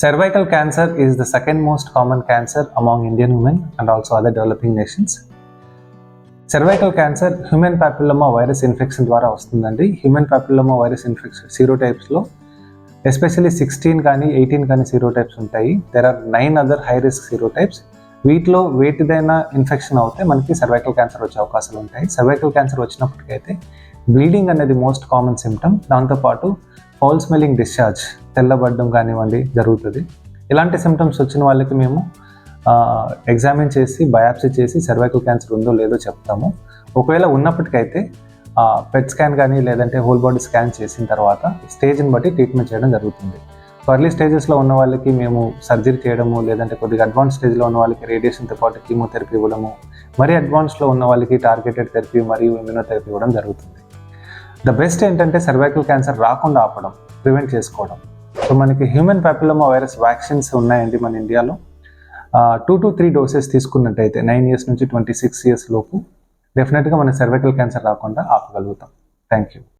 Cervical cancer is the second most common cancer among Indian women and also other developing nations. Cervical cancer human papilloma virus infection ద్వారా వస్తుందండి. Human papilloma virus infection సీరోటైప్స్లో especially 16 కానీ 18 కానీ serotypes ఉంటాయి. There are 9 other high risk serotypes. వీటిలో వేటిదైనా infection అవుతే మనకి సర్వైకల్ క్యాన్సర్ వచ్చే అవకాశాలు ఉంటాయి. సర్వైకల్ క్యాన్సర్ వచ్చినప్పటికైతే బ్లీడింగ్ అనేది మోస్ట్ కామన్ సిమ్టమ్. దాంతోపాటు ఫౌల్ స్మెల్లింగ్ డిశ్చార్జ్, తెల్లబడ్డం కానివ్వండి జరుగుతుంది. ఇలాంటి సిమ్టమ్స్ వచ్చిన వాళ్ళకి మేము ఎగ్జామిన్ చేసి బయాప్సీ చేసి సర్వైకల్ క్యాన్సర్ ఉందో లేదో చెప్తాము. ఒకవేళ ఉన్నప్పటికైతే పెట్ స్కాన్ కానీ లేదంటే హోల్ బాడీ స్కాన్ చేసిన తర్వాత స్టేజ్ని బట్టి ట్రీట్మెంట్ చేయడం జరుగుతుంది. ఎర్లీ స్టేజెస్లో ఉన్న వాళ్ళకి మేము సర్జరీ చేయడము, లేదంటే కొద్దిగా అడ్వాన్స్ స్టేజ్లో ఉన్న వాళ్ళకి రేడియేషన్తో పాటు కీమోథెరపీ ఇవ్వడము, మరీ అడ్వాన్స్లో ఉన్న వాళ్ళకి టార్గెటెడ్ థెరపీ మరియు ఇమ్యూనోథెరపీ ఇవ్వడం జరుగుతుంది. ద బెస్ట్ ఏంటంటే సర్వైకల్ క్యాన్సర్ రాకుండా ఆపడం, ప్రివెంట్ చేసుకోవడం. సో మనకి హ్యూమన్ పాపిల్లోమా వైరస్ వ్యాక్సిన్స్ ఉన్నాయండి మన ఇండియాలో. 2 to 3 డోసెస్ తీసుకున్నట్టయితే 9 years నుంచి 26 years లోపు డెఫినెట్గా మన సర్వైకల్ క్యాన్సర్ రాకుండా ఆపగలుగుతాం. Thank you.